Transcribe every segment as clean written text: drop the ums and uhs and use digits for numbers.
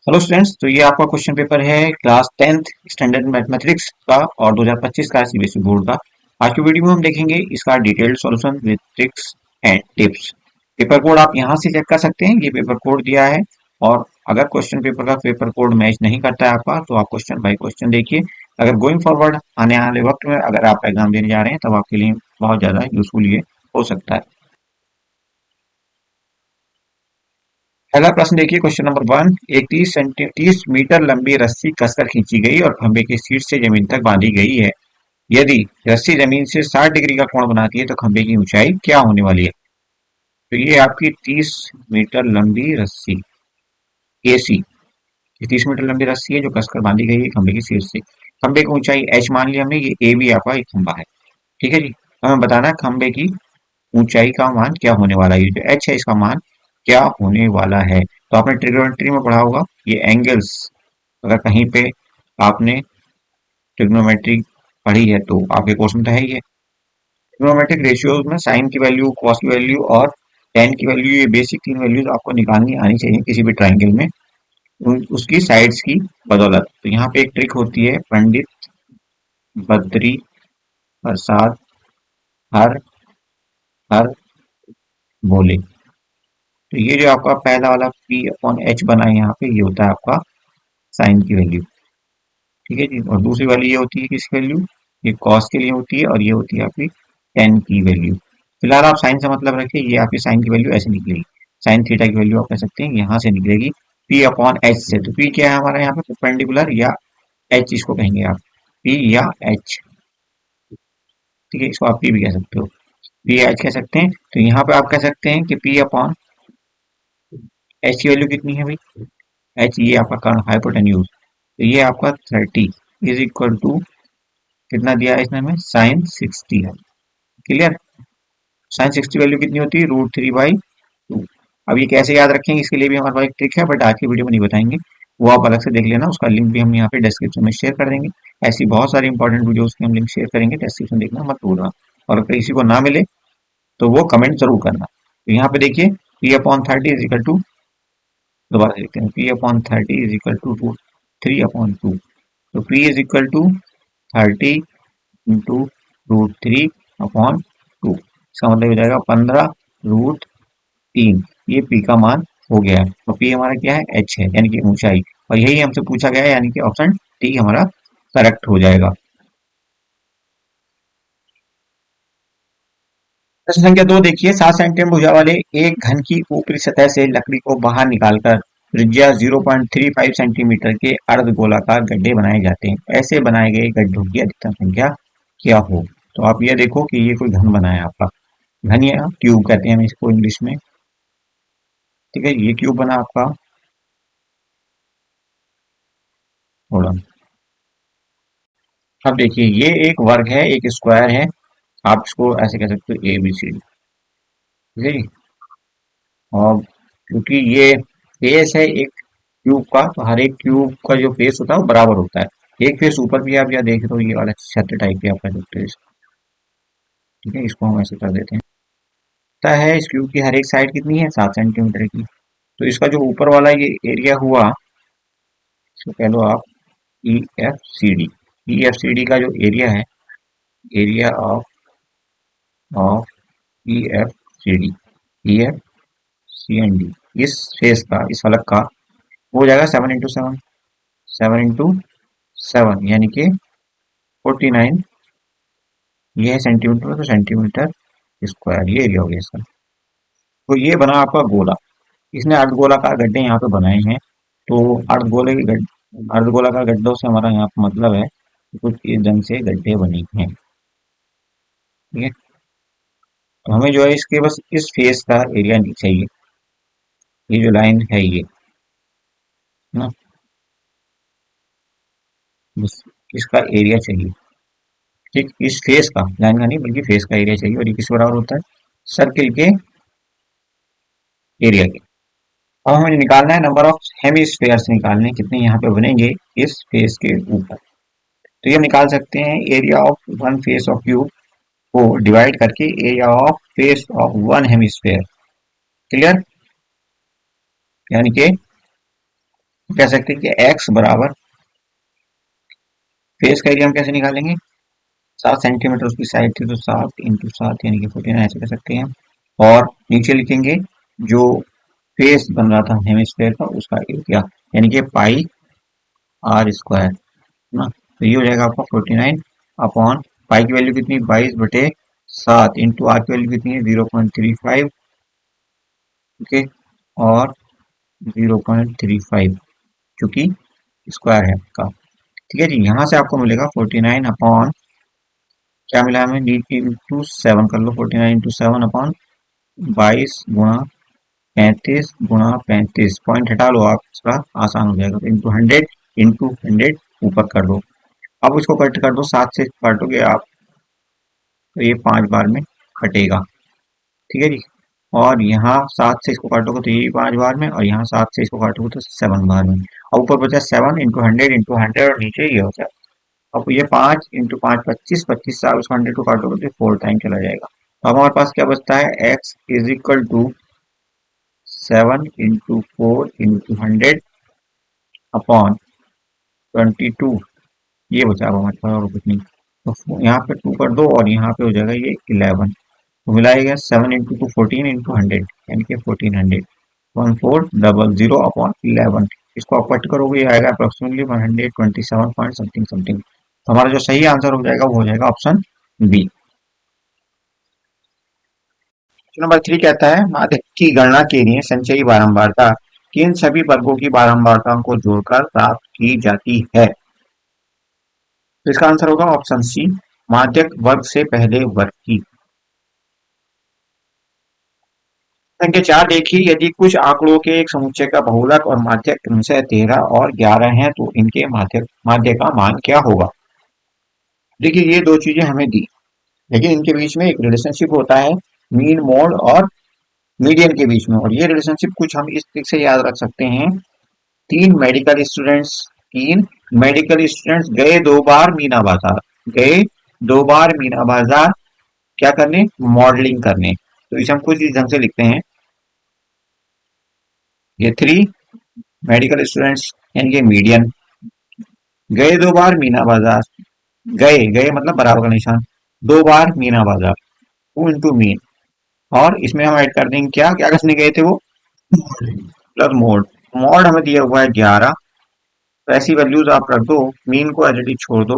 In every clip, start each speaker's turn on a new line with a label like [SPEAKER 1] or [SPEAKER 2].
[SPEAKER 1] Hello students, तो ये आपका क्वेश्चन पेपर है क्लास 10th स्टैंडर्ड मैथमेटिक्स का और 2025 का सीबीएसई बोर्ड का। आज की वीडियो में हम देखेंगे इसका detailed solution with tricks and tips. Paper code आप यहाँ से चेक कर सकते हैं, ये पेपर कोड दिया है। और अगर क्वेश्चन पेपर का पेपर कोड मैच नहीं करता है आपका, तो आप क्वेश्चन बाय क्वेश्चन देखिए। अगर गोइंग फॉरवर्ड आने वाले वक्त में अगर आप एग्जाम देने जा रहे हैं, तब आपके लिए बहुत ज्यादा यूजफुल ये हो सकता है। पहला प्रश्न देखिए, क्वेश्चन नंबर 1। एक 30 मीटर लंबी रस्सी कसकर खींची गई और खंबे के शीर्ष से जमीन तक बांधी गई है। यदि रस्सी जमीन से 60 डिग्री का कोण बनाती है तो खंबे की ऊंचाई क्या होने वाली है? तो ये आपकी 30 मीटर लंबी रस्सी एसी, ये 30 मीटर लंबी रस्सी है जो कसकर बांधी गई है खंबे के शीर्ष से। खंबे की ऊंचाई एच मान लिया हमने, ये ए भी आपका एक खंबा है। ठीक है जी। हमें बताना है खंबे की ऊंचाई का मान क्या होने वाला है, ये जो एच है इसका मान क्या होने वाला है। तो आपने ट्रिग्नोमेट्री में पढ़ा होगा, ये एंगल्स, अगर कहीं पे आपने ट्रिग्नोमेट्री पढ़ी है तो आपके कोर्स में तो है ही है। ट्रिग्नोमेट्रिक रेशियोज में साइन की वैल्यू, कॉस की वैल्यू और टेन की वैल्यू, ये बेसिक तीन वैल्यूज आपको निकालनी आनी चाहिए किसी भी ट्राइंगल में, उसकी साइड्स की बदौलत। तो यहाँ पे एक ट्रिक होती है, पंडित बद्री प्रसाद हर हर बोले। तो ये जो आपका पहला वाला पी अपॉन एच बना है यहाँ पे, ये होता है आपका साइन की वैल्यू। ठीक है जी। और दूसरी वाली ये होती है किसकी वैल्यू, ये कॉस के लिए होती है और ये होती है आपकी टेन की वैल्यू। फिलहाल आप साइन से मतलब रखिए, ये आपकी साइन की वैल्यू ऐसे निकलेगी। साइन थीटा की वैल्यू आप कह सकते हैं यहाँ से निकलेगी पी अपॉन एच से। तो पी क्या है हमारा यहाँ पे, परपेंडिकुलर या एच इसको कहेंगे आप, पी या एच। ठीक है, इसको आप पी भी कह सकते हो, पी एच कह सकते हैं। तो यहाँ पे आप कह सकते हैं कि पी अपॉन एच की वैल्यू कितनी है भाई, एच ये आपका कर्व हाइपोटेन्यूज, तो ये आपका 30 इज इक्वल टू कितना दिया है इसने हमें, साइन 60 है। क्लियर। साइन 60 वैल्यू कितनी होती है, √3/2। अब ये कैसे याद रखेंगे, इसके लिए भी हमारे पास एक ट्रिक है, बट आज की वीडियो में नहीं बताएंगे, वो आप अलग से देख लेना, उसका लिंक भी हम यहाँ पे डिस्क्रिप्शन में शेयर कर देंगे। ऐसी बहुत सारी इंपॉर्टेंट वीडियोस की हम लिंक शेयर करेंगे, डिस्क्रिप्शन देखना मत भूलना। और अगर किसी को ना मिले तो वो कमेंट जरूर करना। तो यहाँ पे देखिए, P upon 30 is equal to, दोबारा देखते हैं, P upon 30 is equal to √3/2। तो P is equal to 30 into √3/2, इसका मतलब हो जाएगा 15√3। ये पी का मान हो गया है। तो पी हमारा क्या है, एच है, यानी कि ऊंचाई। और यही हमसे पूछा गया है, यानी कि ऑप्शन डी हमारा करेक्ट हो जाएगा। प्रश्न संख्या 2 देखिए, 7 सेंटीमीटर भुजा वाले एक घन की ऊपरी सतह से लकड़ी को बाहर निकालकर त्रिज्या 0.35 सेंटीमीटर के अर्धगोलाकार गड्ढे बनाए जाते हैं। ऐसे बनाए गए गड्ढों की अधिकतम संख्या क्या हो? तो आप ये देखो कि ये कोई घन बना है आपका, घन या क्यूब कहते हैं हम इसको इंग्लिश में। ठीक है, ये क्यूब बना आपका, थोड़ा। अब देखिए, ये एक वर्ग है, एक स्क्वायर है, आप इसको ऐसे कह सकते हो ABCD। ठीक है जी। और क्योंकि ये फेस है एक क्यूब का, तो हर एक क्यूब का जो फेस होता है वो बराबर होता है। एक फेस ऊपर भी आप या देख रहे हो, ये वाला छत्र टाइप की आप कह सकते हो इसको। ठीक है, इसको हम ऐसे कर देते हैं। पता है इस क्यूब की हर एक साइड कितनी है, 7 सेंटीमीटर की। तो इसका जो ऊपर वाला ये एरिया हुआ, इसको कह लो आप EFCD। EFCD का जो एरिया है, एरिया ऑफ EFCD, EFCND, इस फेस का, इस फलक का, वो हो जाएगा 7 इंटू 7, 7 इंटू 7 यानी कि 49। ये है सेंटीमीटर, तो सेंटीमीटर स्क्वायर ये एरिया हो गया इसका। तो ये बना आपका गोला। इसने अर्धगोलाकार गड्ढे यहाँ पे बनाए हैं। तो अर्धगोले के गड्ढे, अर्धगोलाकार गड्ढों से हमारा यहाँ पे मतलब है कि कुछ इस ढंग से गड्ढे बने हैं। ठीक है, तो हमें जो है इसके बस इस फेस का एरिया नहीं चाहिए, ये जो लाइन है ये ना, बस इसका एरिया चाहिए। ठीक, इस फेस का, लाइन का नहीं बल्कि फेस का एरिया चाहिए। और ये किस बराबर होता है, सर्किल के एरिया के। अब हमें निकालना है नंबर ऑफ हेमिस्फेयर्स, निकालने हैं कितने यहाँ पे बनेंगे इस फेस के ऊपर। तो ये हम निकाल सकते हैं, area of one face of cube को डिवाइड करके area of face of one hemisphere. Clear, यानी कि कह सकते हैं कि एक्स बराबर फेस का एरिया हम कैसे निकालेंगे, 7 सेंटीमीटर उसकी साइड थी तो 7 × 7 यानी कि 49 ऐसे कर सकते हैं। और नीचे लिखेंगे जो फेस बन रहा था हेमिस्फेयर का उसका एरिया यानी कि पाई आर स्क्वायर ना। तो ये हो जाएगा आपका 49 अपॉन पाई की वैल्यू कितनी 22/7 इंटू आर की वैल्यू कितनी है 0.35। ओके, और 0.35 क्योंकि स्क्वायर है आपका। ठीक है जी, यहाँ से आपको मिलेगा 49 अपॉन क्या मिला हमें इंटू 7 कर लो, 49 × 7 अपॉन 22 × 35 पॉइंट हटा लो आप, इसका आसान हो जाएगा। इंटू 100 ऊपर कर दो। अब इसको कट कर दो, 7 से काटोगे आप तो ये 5 बार में कटेगा। ठीक है जी, और यहाँ 7 से इसको काटोगे तो ये 5 बार में, और यहाँ 7 से इसको काटोगे तो 7 बार में। और ऊपर बचा 7 × 100 और नीचे ये हो जाए। अब ये 5 × 5 25, 25 से आप उसको 100 को काटोगे तो 4 टाइम चला जाएगा। तो हमारे पास क्या बचता है, x is equal to 7 × 4 × 100 upon 22। ये बचा अब हमारे पास और कुछ नहीं। तो यहाँ पे 2 कर दो और यहाँ पे हो जाएगा ये 11। तो मिलाएगा 7 × 2 14 × 100 यानी कि 1400। 1400 अपॉन 11। इसको आप कट करोगे ये आएगा अप्रोक्सीमेटली 127 पॉइंट समथिंग समथिंग। तो हमारा जो सही आंसर हो जाएगा वो हो जाएगा ऑप्शन बी। नंबर 3 कहता है माध्य की गणना के लिए संचयी बारंबारता किन सभी वर्गों की बारंबारताओं को जोड़कर प्राप्त की जाती है। तो इसका आंसर होगा ऑप्शन सी, माध्यक वर्ग से पहले वर्ग की। संख्या 4 देखिए, यदि कुछ आंकड़ों के एक समुच्चय का बहुलक और माध्यक क्रमशः 13 और 11 है तो इनके माध्य का मान क्या होगा। देखिए ये दो चीजें हमें दी, लेकिन इनके बीच में एक रिलेशनशिप होता है मीन मोड और मीडियन के बीच में, और ये रिलेशनशिप कुछ हम इस तरीके से याद रख सकते हैं। तीन मेडिकल स्टूडेंट्स गए 2 बार मीना बाजार, गए 2 बार मीना बाजार क्या करने, मॉडलिंग करने। तो इसे हम कुछ इस ढंग से लिखते हैं, ये 3 मेडिकल स्टूडेंट्स यानी कि मीडियन गए 2 बार मीना बाजार, गए गए मतलब बराबर का निशान, 2 बार मीना बाजार, 2 × मीन। और इसमें हम ऐड कर देंगे क्या क्या करने गए थे वो, प्लस मोड। मोड हमें दिया हुआ है 11, तो ऐसी वैल्यूज आप रख दो, मीन को एज इट इज छोड़ दो,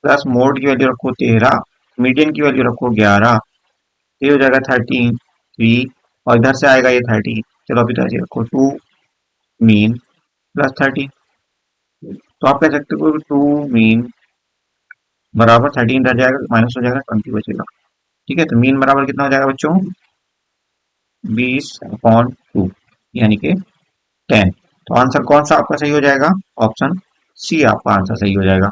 [SPEAKER 1] प्लस मोड की वैल्यू रखो 13, मीडियन की वैल्यू रखो 11, ये हो जाएगा 13 3, और इधर से आएगा ये 30। चलो अभी तो ऐसे रखो 2 मीन प्लस 30। तो आप कह सकते हो 2 मीन बराबर 13 रह जाएगा, माइनस हो जाएगा 20 बचेगा। ठीक है, तो मीन बराबर कितना हो जाएगा बच्चों, 20/2 यानी कि 10। तो आंसर कौन सा आपका सही हो जाएगा, ऑप्शन सी आपका आंसर सही हो जाएगा।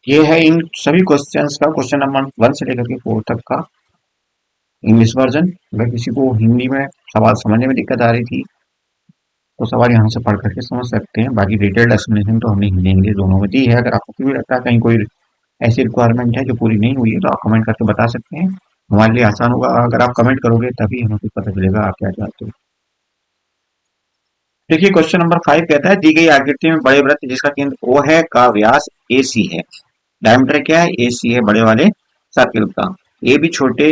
[SPEAKER 1] ये है इन सभी क्वेश्चंस का क्वेश्चन नंबर 1 से लेकर के 4 तक का इंग्लिश वर्जन। अगर किसी को हिंदी में सवाल समझने में दिक्कत आ रही थी तो सवाल यहाँ से पढ़ करके समझ सकते हैं। बाकी डिटेल्ड एक्सप्लेनेशन तो हमने हिंदी इंग्लिश दोनों में दी है। अगर आपको भी लगता है कहीं कोई ऐसी रिक्वायरमेंट है जो पूरी नहीं हुई है तो आप कमेंट करके बता सकते हैं, हमारे लिए आसान होगा। अगर आप कमेंट करोगे तभी हमें कुछ पता चलेगा आप क्या चाहते हो। देखिए क्वेश्चन नंबर 5 कहता है दी गई आकृति में बड़े वृत्त जिसका केंद्र O है का व्यास AC है। डायमीटर क्या है, AC है बड़े वाले सर्किल का। ये भी छोटे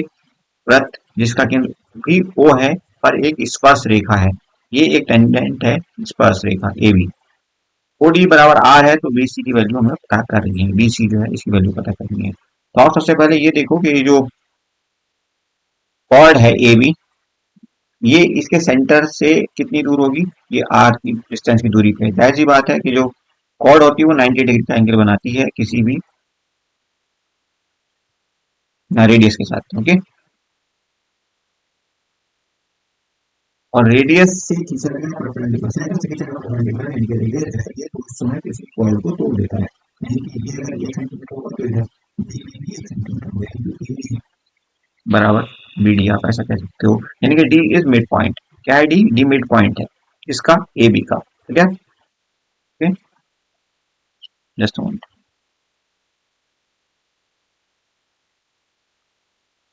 [SPEAKER 1] वृत्त जिसका केंद्र भी O है पर एक स्पर्श रेखा है, ये एक टेंजेंट है स्पर्श रेखा AB। OD बराबर R है तो BC की वैल्यू हमें पता करनी है, BC जो है इसकी वैल्यू पता करनी है। तो आप सबसे पहले ये देखो कि जो कॉर्ड है AB, ये इसके सेंटर से कितनी दूर होगी, ये R की डिस्टेंस की दूरी पे। जाहिर सी बात है कि जो कॉर्ड होती है वो 90 डिग्री का एंगल बनाती है किसी भी रेडियस के साथ। ओके, और रेडियस से खींचा गया परपेंडिकुलर, सेंटर से खींचा गया परपेंडिकुलर यानी कि रेडियस है ये तो उस समय किसी कॉर्ड को तोड़ देता है। यानी कि ये अगर 1 सेंटीमीटर होगा तो इधर भी 1 सेंटीमीटर होगा, बराबर BD आप ऐसा कह सकते हो। यानी कि D इज मिड पॉइंट। क्या है D, D मिड पॉइंट है इसका AB का। ठीक है, ओके, जस्ट मिनट।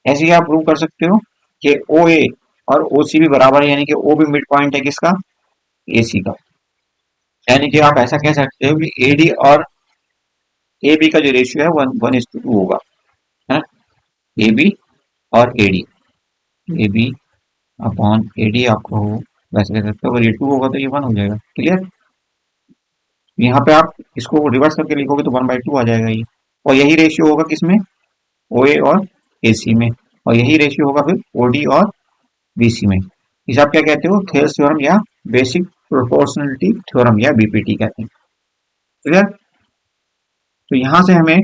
[SPEAKER 1] ऐसे ही आप प्रूव कर सकते हो कि OA और OC भी बराबर है, यानी कि O भी मिड पॉइंट है किसका, AC का। यानी कि आप ऐसा कह सकते हो कि AD और AB का जो रेशियो है 1:2 होगा, है ना। AB और AD अपॉन AD आपको वैसे कह सकते हो, अगर ये 2 होगा तो ये 1 हो जाएगा। क्लियर। यहाँ पे आप इसको रिवर्स करके लिखोगे तो 1/2 आ जाएगा ये। और यही रेशियो होगा किसमें, OA और AC में। और यही रेशियो होगा फिर OD और BC में। इसे आप क्या कहते हो, थेल्स थ्योरम या बेसिक प्रोपोर्शनलिटी थ्योरम या BPT कहते हैं। क्लियर। तो यहाँ से हमें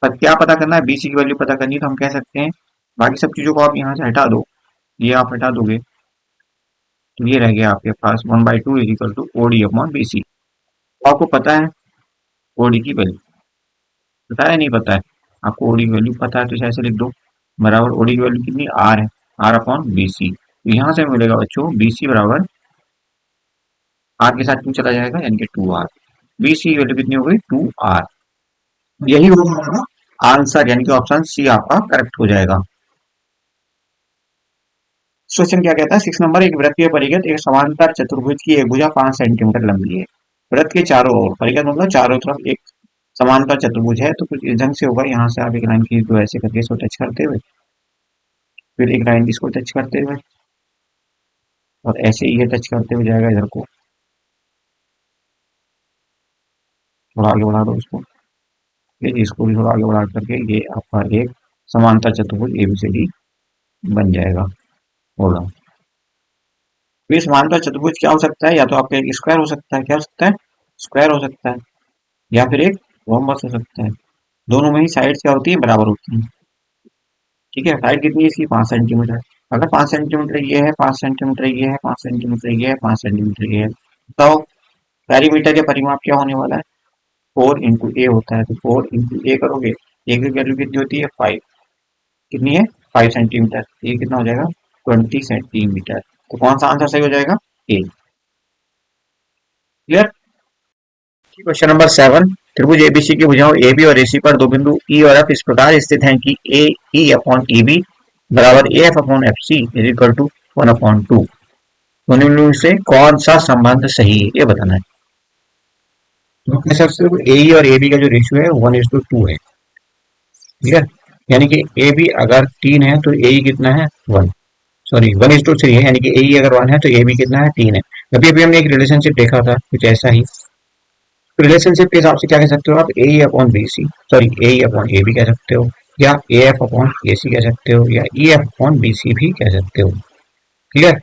[SPEAKER 1] क्या पता करना है, BC की वैल्यू पता करनी है। तो हम कह सकते हैं बाकी सब चीजों को आप यहाँ से हटा दो, ये आप हटा दोगे तो ये रह गया आपके पास 1/2 is equal to OD upon BC। आपको पता है OD की वैल्यू, पता है नहीं पता है, आपको OD की वैल्यू पता है तो इसे ऐसे लिख दो, बराबर OD की वैल्यू कितनी R है, R अपॉन BC। तो यहाँ से मिलेगा बच्चों BC बराबर R के साथ 2 चला जाएगा यानी कि 2R। BC की वैल्यू कितनी हो गई 2R। यही होगा हमारा आंसर, यानी कि ऑप्शन सी आपका करेक्ट हो जाएगा। क्वेश्चन क्या कहता है, 6 नंबर, एक वृत्तीय परिघ एक समांतर चतुर्भुज की एक भुजा 5 सेंटीमीटर लंबी है। वृत्त के चारों ओर, परिघ मतलब चारों तरफ एक समांतर चतुर्भुज है। तो कुछ इस ढंग से होगा, यहाँ से आप एक लाइन खींच दो ऐसे करके इसको टच करते हुए, फिर एक लाइन इसको टच करते हुए, और ऐसे ही ये टच करते हुए जाएगा इधर को। थोड़ा आगे बढ़ा दो इसको, फिर इसको भी थोड़ा आगे बढ़ा करके ये आपका एक समांतर चतुर्भुज ABCD बन जाएगा। होगा तो ये समांतर चतुर्भुज क्या हो सकता है, या तो आपका एक स्क्वायर हो सकता है, क्या हो सकता है, स्क्वायर हो सकता है, या फिर एक रोम्बस हो सकता है। दोनों में ही साइड क्या होती है, बराबर होती है। ठीक है, साइड कितनी है इसकी 5 सेंटीमीटर। अगर 5 सेंटीमीटर ये है, 5 सेंटीमीटर ये है, 5 सेंटीमीटर ये है, 5 सेंटीमीटर ये है, तो पेरीमीटर या परिमाप क्या होने वाला है, 4 × A होता है। तो 4 × A करोगे, ए की वैल्यू कितनी होती है 5, कितनी है 5 सेंटीमीटर, ये कितना हो जाएगा 20 सेंटीमीटर। तो कौन सा आंसर सही हो जाएगा, ए। क्लियर। क्वेश्चन नंबर 7, त्रिभुज एबीसी की भुजाओं AB और AC पर दो बिंदु E और F इस प्रकार स्थित हैं कि AE अपॉन EB बराबर AF upon FC is equal to 1/2। दोनों बिंदुओं से कौन सा संबंध सही है, ये बताना है। तो कह सकते हो AE और AB का जो रेशियो है 1:2 है। क्लियर। यानी कि AB अगर 3 है तो AE कितना है 1, सॉरी 1:3 है, यानी कि AE अगर 1 है तो AB कितना है 3 है। अभी अभी हमने एक रिलेशनशिप देखा था कुछ ऐसा ही। रिलेशनशिप के हिसाब से क्या कह सकते हो आप, ए अपॉन बी सी, सॉरी ए अपॉन ए भी कह सकते हो, या ए एफ अपॉन ए सी कह सकते हो, या E F upon B C भी कह सकते हो। क्लियर।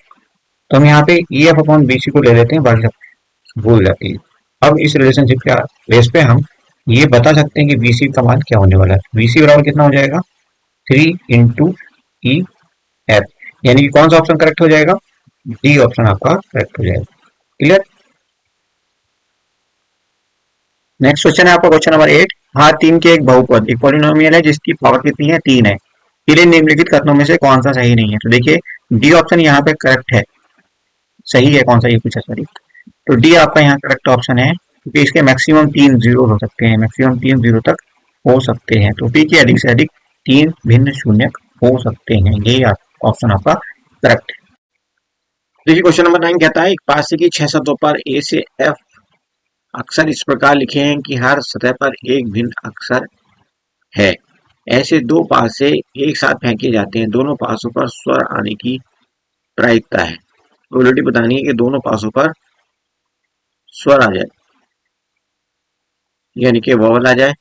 [SPEAKER 1] तो हम यहाँ पे E F upon B C को ले लेते हैं, बाकी सब भूल जाती है। अब इस रिलेशनशिप के बेस पे हम ये बता सकते हैं कि बी सी का मान क्या होने वाला है। बी सी बराबर कितना हो जाएगा 3 × ई एफ, यानी कि कौन सा ऑप्शन करेक्ट हो जाएगा, डी ऑप्शन आपका करेक्ट हो जाएगा। क्लियर। नेक्स्ट क्वेश्चन है आपका क्वेश्चन नंबर 8, हाँ 3 के एक बहुपद एक पॉलिनोमियल है जिसकी पावर कितनी है 3 है, इसलिए निम्नलिखित कथनों में से कौन सा सही नहीं है। तो देखिए डी ऑप्शन यहाँ पे करेक्ट है, सही है, कौन सा ये पूछा सॉरी। तो डी आपका यहाँ करेक्ट ऑप्शन है, क्योंकि इसके मैक्सिमम 3 जीरो हो सकते हैं, मैक्सिमम 3 जीरो तक हो सकते हैं। तो पी के अधिक से अधिक 3 भिन्न शून्य हो सकते हैं, ये ऑप्शन आपका करेक्ट है। देखिए क्वेश्चन नंबर 9 कहता है, एक पासे की 6 सतहों पर ए से एफ अक्षर इस प्रकार लिखे हैं कि हर सतह पर एक भिन्न अक्षर है। ऐसे दो पासे एक साथ फेंके जाते हैं, दोनों पासों पर स्वर आने की प्रायिकता है। प्रोबेबिलिटी बतानी है कि दोनों पासों पर स्वर आ जाए, यानी कि वॉवल आ जाए।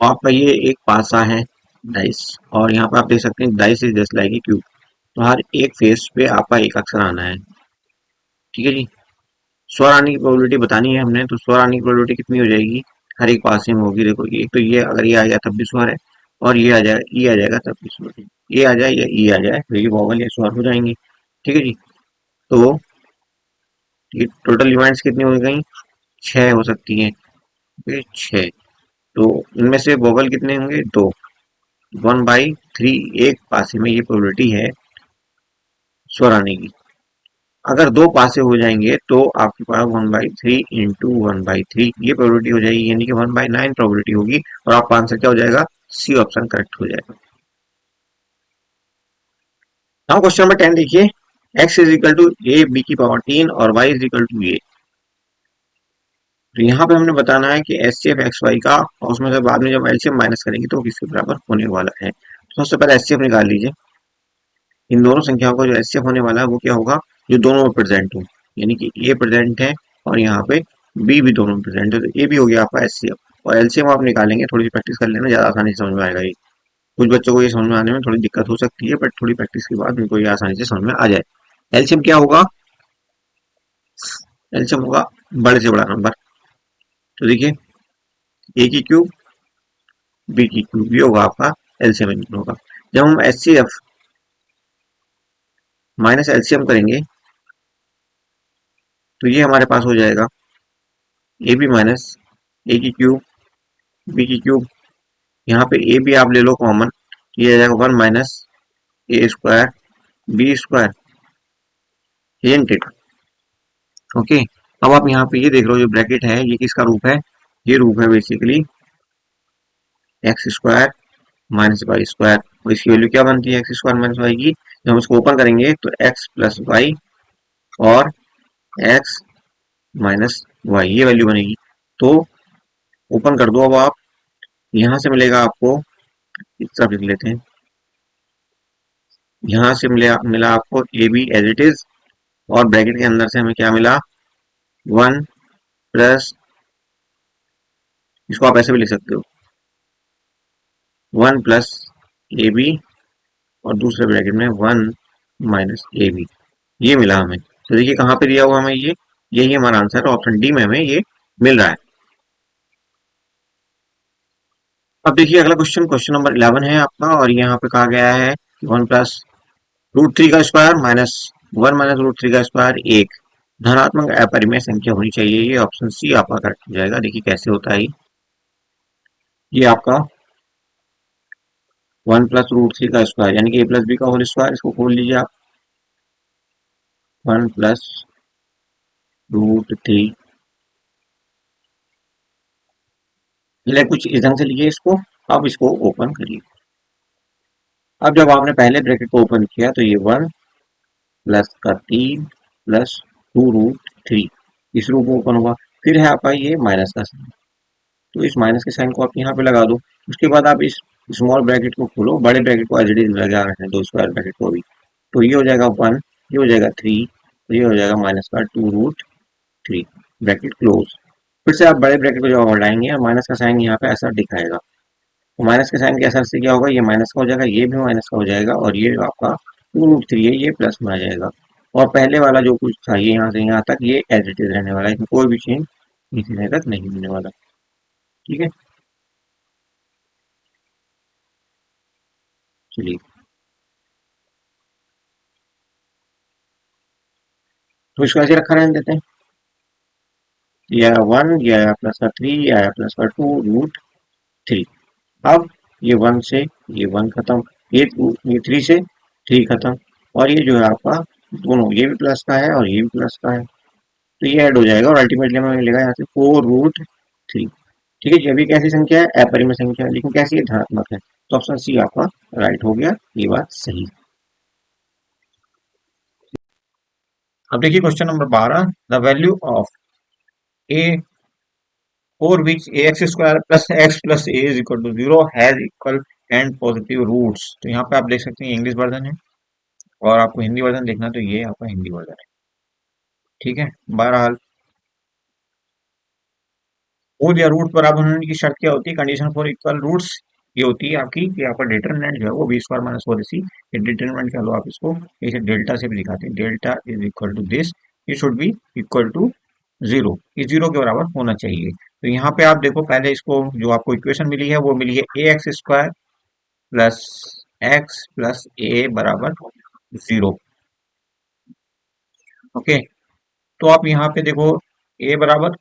[SPEAKER 1] आपका ये एक पासा है डाइस, और यहाँ पर आप देख सकते हैं dice is just like a cube. तो हर एक फेस पे आपका एक अक्षर आना है। ठीक है जी। स्वर आने की प्रोबेबिलिटी बतानी है हमने, तो स्वर आने की प्रोबेबिलिटी कितनी हो जाएगी, हर एक पासे में होगी। देखो एक तो ये अगर ये आ गया तब भी स्वर है, और ये आ जाए ई आ जाएगा तब भी स्वर है, ये आ जाए या ई आ जाए तो ये वॉवल या स्वर हो जाएंगे। ठीक है जी। तो ये टोटल इवेंट्स कितनी हो गई, 6 हो सकती हैं। ये 6, तो इनमें से वोवल कितने होंगे, 2, 1/3 एक पासे में ये प्रोबेबिलिटी है स्वर आने की। अगर दो पासे हो जाएंगे तो आपके पास 1/3 इंटू 1/3 ये प्रोबेबिलिटी हो जाएगी, यानी कि 1/9 प्रोबेबिलिटी होगी, और आपका आंसर क्या हो जाएगा, सी ऑप्शन करेक्ट हो जाएगा। नाउ क्वेश्चन नंबर 10 देखिए, X is equal to A B की पावर 3 और Y is equal to A. तो यहाँ पे हमने बताना है कि H C F X Y का, और उसमें से बाद में जब एलसीएम माइनस करेंगे तो किसके बराबर होने वाला है। तो सबसे पहले एच सी एफ निकाल लीजिए। इन दोनों संख्याओं का जो एच सी एफ होने वाला है वो क्या होगा, जो दोनों में प्रेजेंट हो, यानी कि ए प्रेजेंट है और यहाँ पे बी भी दोनों में प्रेजेंट है, तो ए भी हो गया आपका एच सी एफ। और एलसीएम आप निकालेंगे, थोड़ी सी प्रैक्टिस कर लेना, ज्यादा आसानी से समझ में आएगा ये। कुछ बच्चों को ये समझ में आने में थोड़ी दिक्कत हो सकती है, बट थोड़ी प्रैक्टिस के बाद उनको ये आसानी से समझ में आ जाए। एलसीएम क्या होगा, एलसीएम होगा बड़े से बड़ा नंबर। तो देखिए ए की क्यूब बी की क्यूब, ये होगा आपका एलसीएम होगा। जब हम H C F minus LCM करेंगे तो ये हमारे पास हो जाएगा ए बी माइनस ए की क्यूब बी की क्यूब। यहाँ पे ए बी आप ले लो कॉमन, ये आ जाएगा 1 - ए स्क्वायर बी स्क्वायर, ओके। अब आप यहाँ पे ये देख रहे हो, जो ब्रैकेट है ये किसका रूप है, ये रूप है basically X square minus Y square. और इसकी वैल्यू क्या बनती है एक्स स्क्वायर माइनस वाई की, जब हम इसको ओपन करेंगे तो एक्स प्लस वाई और एक्स माइनस वाई, ये वैल्यू बनेगी। तो ओपन कर दो अब आप, यहाँ से मिलेगा आपको, इस तरफ लिख लेते हैं, यहाँ से मिला आपको A B as it is, और ब्रैकेट के अंदर से हमें क्या मिला, 1 प्लस, इसको आप ऐसे भी लिख सकते हो, 1 प्लस ए बी और दूसरे ब्रैकेट में 1 - ए बी, ये मिला हमें। तो देखिए कहाँ पे दिया हुआ हमें ये, यही हमारा आंसर है, ऑप्शन डी में हमें ये मिल रहा है। अब देखिए अगला क्वेश्चन, क्वेश्चन नंबर 11 है आपका, और यहाँ पे कहा गया है 1 + √3 का स्क्वायर माइनस 1 - √3 का स्क्वायर एक धनात्मक अपरिमेय संख्या होनी चाहिए। ये ऑप्शन सी आपका करेक्ट हो जाएगा। देखिए कैसे होता है ये आपका 1 + √3 का स्क्वायर, यानी कि ए प्लस बी का होल स्क्वायर, इसको खोल लीजिए आप, 1 + √3, पहले कुछ इस ढंग से लिए इसको, अब इसको ओपन करिए। अब जब आपने पहले ब्रैकेट को ओपन किया तो ये 1 + 3 + 2√3 इस रूप में ओपन हुआ। फिर है आपका ये माइनस का साइन, तो इस माइनस के साइन को आप यहाँ पे लगा दो। उसके बाद आप इस स्मॉल ब्रैकेट को खोलो, बड़े ब्रैकेट को एज इट इज लगा रहे हैं, दो स्क्वायर ब्रैकेट को भी, तो ये हो जाएगा 1, ये हो जाएगा 3, ये हो जाएगा माइनस का 2√3, ब्रैकेट क्लोज। फिर से आप बड़े ब्रैकेट को जब हटाएंगे और माइनस का साइन यहाँ पे ऐसा दिखाएगा, तो माइनस के साइन के असर से क्या होगा, ये माइनस का हो जाएगा, ये भी माइनस का हो जाएगा, और ये आपका 2√3 है, ये प्लस में आ जाएगा। और पहले वाला जो कुछ था ये यहाँ से यहाँ तक ये एज इट इज रहने वाला है, इसमें कोई भी चेंज इसी तक नहीं होने वाला। ठीक है, चलिए, तो इसको ऐसे रखा रहने देते हैं, ये आया 1, ये आया प्लस का 3, ये आया प्लस का 2√3। अब ये 1 से ये 1 खत्म, ये 3 से 3 खत्म, और ये जो है आपका दोनों, ये भी प्लस का है और ये भी प्लस का है, तो ये ऐड हो जाएगा और अल्टीमेटली हमें मिलेगा यहाँ से 4√3। ठीक है जी, अभी कैसी संख्या है, अपरिमेय संख्या है, लेकिन कैसी है, धनात्मक है, तो ऑप्शन सी आपका राइट हो गया, ये बात सही। अब देखिए question number 12, the value of A for which A x square plus x plus A is equal to 0 has equal and positive roots. तो यहाँ पे आप देख सकते हैं इंग्लिश वर्जन है, और आपको हिंदी वर्जन देखना तो ये आपका हिंदी वर्जन है। ठीक है, बहरहाल मूल या रूट बराबर होने की शर्त क्या होती है, कंडीशन फॉर इक्वल रूट्स, ये होती है आपकी कि आपका डिटरमिनेंट जो है वो बी स्क्वायर माइनस 4ac, ये डिटरमिनेंट कह लो आप इसको, इसे डेल्टा से भी दिखाते हैं, delta is equal to this, ये शुड बी इक्वल टू 0, ये 0 के बराबर होना चाहिए। तो यहाँ पे आप देखो, पहले इसको जो आपको इक्वेशन मिली है वो मिली है a x square plus x plus a बराबर 0। ओके, तो आप यहाँ पे देखो, ए बराबर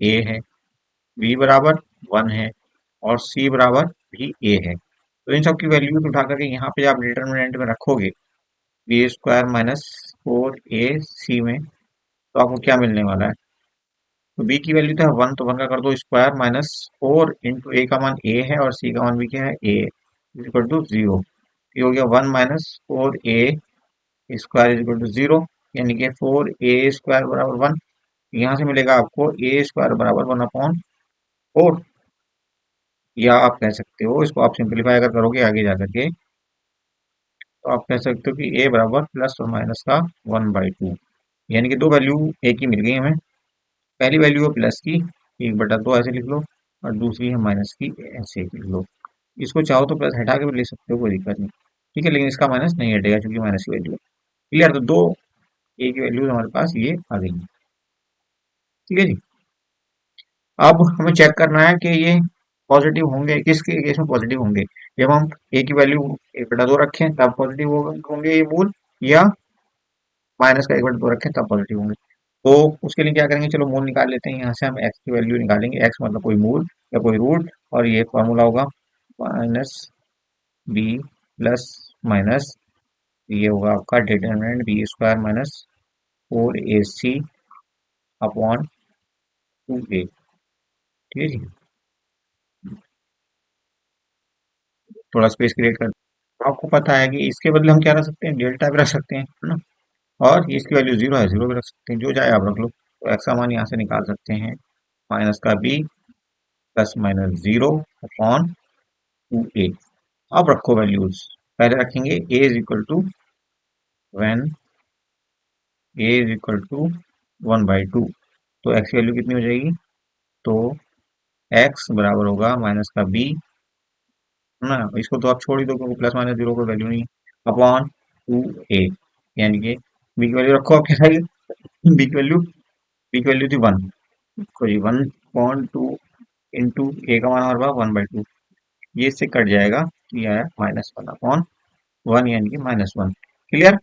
[SPEAKER 1] ए है, बी बराबर 1 है, और सी बराबर भी ए है। तो इन सब की वैल्यू उठा करके यहाँ पे आप डिटर्मिनेंट में रखोगे, बी स्क्वायर माइनस 4ac में, तो आपको क्या मिलने वाला है, तो बी की वैल्यू तो है 1, तो 1 का कर दो स्क्वायर माइनस 4 इंटू ए का मान ए है और सी का मान भी क्या है, ए, इक्वल टू 0। ये हो गया 1 - 4a square is equal to 0, यानी कि 4a² बराबर 1। यहाँ से मिलेगा आपको a² बराबर 1/4, या आप कह सकते हो, इसको आप सिंप्लीफाई अगर करोगे आगे जाकर के, तो आप कह सकते हो कि a बराबर प्लस और माइनस का 1/2, यानी कि दो वैल्यू एक ही मिल गई हमें। पहली वैल्यू है प्लस की, 1/2 ऐसे लिख लो, और दूसरी है माइनस की, ऐसे लिख लो। इसको चाहो तो प्लस हटा के भी ले सकते हो, कोई दिक्कत नहीं। ठीक है, लेकिन इसका माइनस नहीं हटेगा क्योंकि माइनस की वैल्यू है। क्लियर? तो दो ए की वैल्यू हमारे पास ये आ गई है। ठीक है जी। अब हमें चेक करना है कि ये पॉजिटिव होंगे, किसके केस में पॉजिटिव होंगे। जब हम ए की वैल्यू 1/2 रखें तब पॉजिटिव होंगे ये मूल, या माइनस का 1/2 रखें तब पॉजिटिव होंगे। तो उसके लिए क्या करेंगे, चलो मूल निकाल लेते हैं। यहाँ से हम एक्स की वैल्यू निकालेंगे, एक्स मतलब कोई मूल या कोई रूट, और ये फॉर्मूला होगा माइनस बी प्लस माइनस, ये होगा आपका determinant b² minus 4ac upon 2a। ठीक है जी। थोड़ा स्पेस क्रिएट कर, आपको पता है कि इसके बदले हम क्या रख सकते हैं, डेल्टा भी रख सकते हैं, है ना। और इसकी वैल्यू 0 है, 0 भी रख सकते हैं, जो चाहे आप रख लो। तो एक्स का मान यहाँ से निकाल सकते हैं, माइनस का b plus minus 0 upon 2a। अब रखो वैल्यूज, पहले रखेंगे a is equal to when a is equal to 1/2, तो x की वैल्यू कितनी हो जाएगी, तो x बराबर होगा माइनस का b, है ना। इसको तो आप छोड़ ही दो क्योंकि प्लस माइनस 0 कोई वैल्यू नहीं है, अपॉन 2a, यानी कि b की वैल्यू रखो आपके साइड, b की वैल्यू, b की वैल्यू थी 1, कोई 1/2 इंटू a का मान हमारे पास 1/2, ये इससे कट जाएगा, तो ये आया -1/1, यानी कि -1। क्लियर?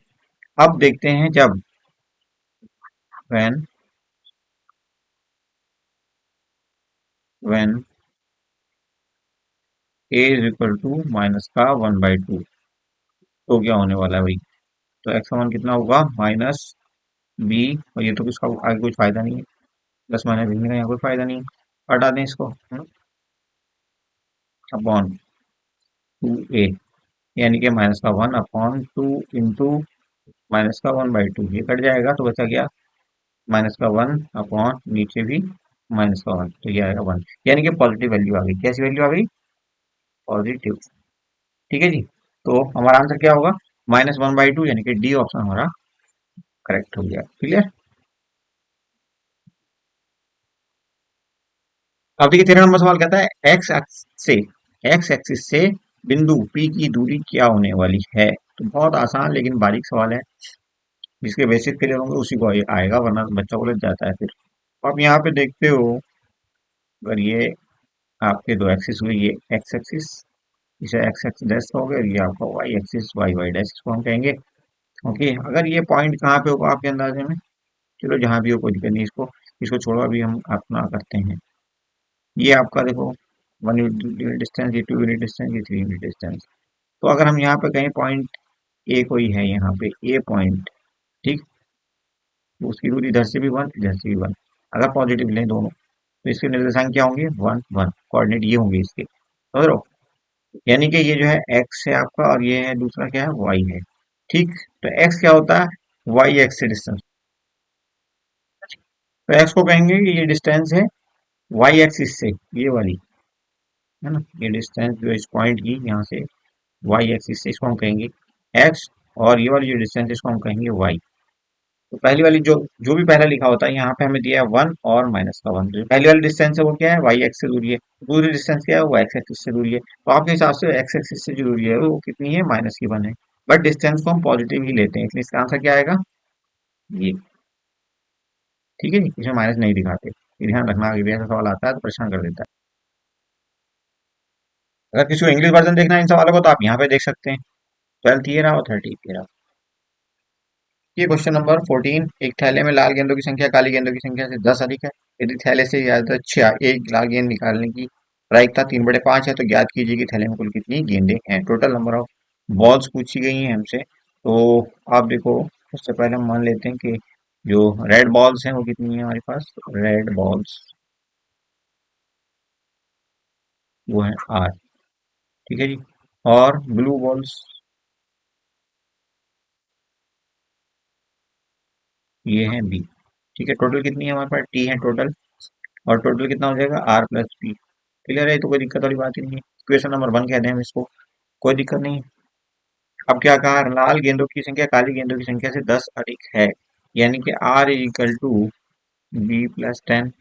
[SPEAKER 1] अब देखते हैं जब when when a is equal to minus का 1/2, तो क्या होने वाला है भाई, तो एक्स का मान कितना होगा, माइनस बी, और ये तो इसका आगे कुछ फायदा नहीं है, प्लस माइनस लिखने का यहाँ कोई फायदा नहीं है, हटा दें इसको, अपॉन 2a, यानी कि माइनस का 1/2 इंटू माइनस का 1/2, ये कट जाएगा तो बचा गया माइनस का 1 अपॉन नीचे भी माइनस का 1, तो ये आएगा 1, यानी कि पॉजिटिव वैल्यू आ गई। कैसी वैल्यू आ गई, पॉजिटिव। ठीक है जी। तो हमारा आंसर क्या होगा, -1/2, यानी कि डी ऑप्शन हमारा करेक्ट हो गया। क्लियर? अब देखिए 13 नंबर सवाल कहता है एक्स एक्सिस से बिंदु पी की दूरी क्या होने वाली है। तो बहुत आसान लेकिन बारीक सवाल है, जिसके बेसिक क्लियर होंगे उसी को आएगा, वरना बच्चा उलझ जाता है फिर। तो आप यहाँ पे देखते हो, अगर ये आपके दो एक्सिस हुए, ये एक्स एक्सिस, इसे एक्स एक्स डैश कहोगे, और ये आपका Y axis, Y Y dash इसको हम कहेंगे। ओके, अगर ये पॉइंट कहाँ पे होगा आपके अंदाजे में, चलो जहाँ भी हो कोई दिक्कत नहीं, इसको इसको छोड़ो, अभी हम अपना करते हैं। ये आपका देखो 1 यूनिट डिस्टेंस, ये 2 यूनिट डिस्टेंस, ये 3 यूनिट डिस्टेंस। तो अगर हम यहाँ पे कहीं पॉइंट ए कोई है, यहाँ पे ए पॉइंट, ठीक, तो उसकी दूरी इधर से भी 1, इधर से भी 1, अगर पॉजिटिव लें दोनों, तो इसके निर्देशांक क्या होंगे, 1 1, कोऑर्डिनेट ये होंगे इसके, समझ रहे हो। यानी कि ये जो है एक्स है आपका, और ये है दूसरा क्या है, वाई है। ठीक, तो एक्स क्या होता है, वाई एक्स से डिस्टेंस, तो एक्स को कहेंगे कि ये डिस्टेंस है वाई एक्सिस से, ये वाली, है ना, ये डिस्टेंस जो इस पॉइंट की यहाँ से वाई एक्सिस से, इसको हम कहेंगे एक्स, और ये वाली जो डिस्टेंस है इसको हम कहेंगे वाई। तो पहली वाली जो जो भी पहला लिखा होता है, यहाँ पे हमें दिया है 1 और माइनस का 1, जो पहली वाली डिस्टेंस है वो क्या है, वाई एक्स से दूरी है, दूसरी डिस्टेंस क्या है, वो एक्स एक्सिस से दूरी है। तो आपके हिसाब से एक्स एक्सिस से जो दूरी है वो कितनी है, -1 है, बट डिस्टेंस को हम पॉजिटिव ही लेते हैं, इसलिए इसका आंसर क्या आएगा, ये। ठीक है जी, इसमें माइनस नहीं दिखाते, ये ध्यान रखना, आगे भी ऐसा सवाल आता है तो परेशान कर देता है। अगर किसी को इंग्लिश वर्जन देखना है इन सवालों को, तो आप यहाँ पे देख सकते हैं, 12th ये रहा और 13th ये रहा। ये क्वेश्चन नंबर 14, एक थैले में लाल गेंदों की संख्या काली गेंदों की संख्या से 10 अधिक है। यदि थैले से ज्यादा एक लाल गेंद निकालने की प्रायिकता 3/5 है, तो ज्ञात कीजिए कि थैले में कुल कितनी गेंदें हैं। टोटल नंबर ऑफ बॉल्स पूछी गई हैं हमसे। तो आप देखो, सबसे पहले हम मान लेते हैं कि जो रेड बॉल्स हैं वो कितनी है हमारे पास, रेड बॉल्स वो है 8। ठीक है जी। और ब्लू बॉल्स ये है बी। ठीक है, टोटल कितनी है हमारे पास, टी है टोटल, और टोटल कितना हो जाएगा आर प्लस बी। क्लियर है, तो कोई दिक्कत वाली बात ही नहीं है। इक्वेशन नंबर 1 कहते हैं हम इसको, कोई दिक्कत नहीं है। अब क्या कहा, लाल गेंदों की संख्या काली गेंदों की संख्या से 10 अधिक है, यानी कि R is equal to B plus 10।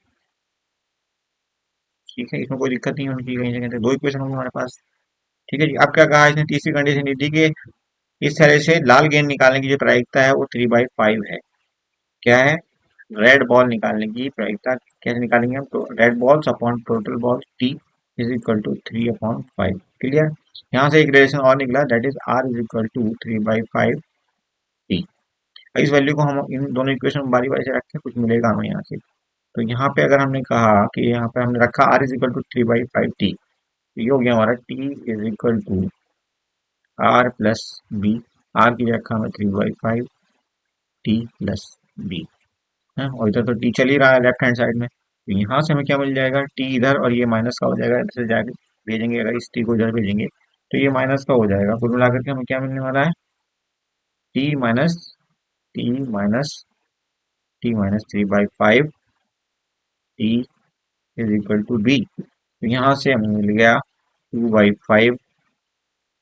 [SPEAKER 1] ठीक है, इसमें कोई दिक्कत नहीं होनी चाहिए कहीं से कहीं तक। दो इक्वेशन होंगे हमारे पास। ठीक है जी, अब क्या कहा इसने, तीसरी कंडीशन दी थी कि इस तरह से लाल गेंद निकालने की जो प्रायिकता है वो 3/5 है। क्या है, रेड बॉल निकालने की प्रायिकता कैसे निकालेंगे हम, तो red balls upon total ball T is equal to 3/5। Clear, यहाँ से एक रिलेशन और निकला, that is R is equal to 3/5 T. इस वैल्यू को हम इन दोनों इक्वेशन बारी बारी से रखें, कुछ मिलेगा हमें यहाँ से। तो यहाँ पे अगर हमने कहा कि यहाँ पे हमने रखा R is equal to 3/5 T, तो ये हो गया हमारा T is equal to R plus B. R की रखा हमें 3/5 टी प्लस बी है, और इधर तो टी चल ही रहा है लेफ्ट हैंड साइड में, तो यहाँ से हमें क्या मिल जाएगा, टी इधर और ये माइनस का हो जाएगा, इधर से जाके भेजेंगे, अगर इस टी को इधर भेजेंगे तो ये माइनस का हो जाएगा। कुल मिलाकर के हमें क्या मिलने वाला है, T minus T minus T minus 3/5 T is equal to B. तो यहाँ से हमें मिल गया 2/5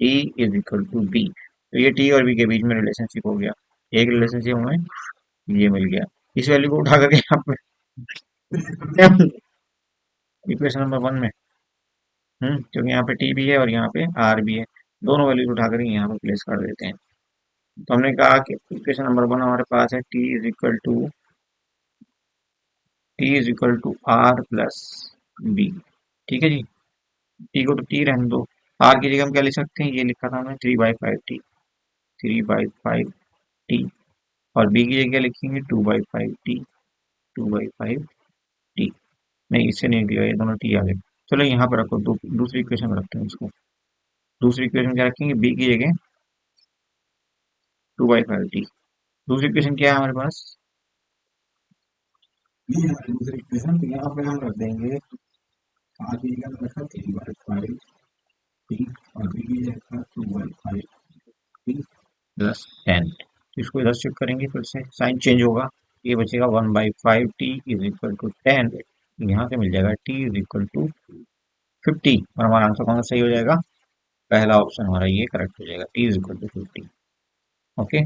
[SPEAKER 1] T is equal to B. तो ये टी और बी के बीच में रिलेशनशिप हो गया, एक रिलेशनशिप हमें ये मिल गया। इस वैल्यू को उठा करके यहाँ पे इक्वेशन नंबर 1 में, क्योंकि यहाँ पे टी भी है और यहाँ पे आर भी है, दोनों वैल्यूज उठा करके यहाँ पे प्लेस कर देते हैं। तो हमने कहा कि इक्वेशन नंबर 1 हमारे पास है T is equal to R plus B. ठीक है जी, टी को तो टी रहने दो, आर की जगह हम क्या लिख सकते हैं, ये लिखा था हमने 3/5 टी, 3/5 टी, और बी की जगह लिखेंगे 2/5 टी, 2/5 टी। नहीं, इससे नहीं दिया, ये दोनों टी आ गए। चलो यहाँ पर रखो, दूसरी इक्वेशन में रखते हैं इसको। दूसरी इक्वेशन क्या रखेंगे, बी की जगह 2/5 टी। दूसरी इक्वेशन क्या है हमारे पास, ये है दूसरी इक्वेशन, तो यहाँ पे हम रख देंगे आर की जगह रखा 3/5 टी, और बी की जगह रखा 2/5 टी प्लस 10। इसको इधर शिफ्ट करेंगे, फिर से साइन चेंज होगा, ये बचेगा 1/5 टी इज इक्वल टू 10। यहाँ से मिल जाएगा टी इज इक्वल टू 50, और हमारा आंसर कौन सा सही हो जाएगा, पहला ऑप्शन हमारा ये करेक्ट हो जाएगा, T is equal to 50। Okay.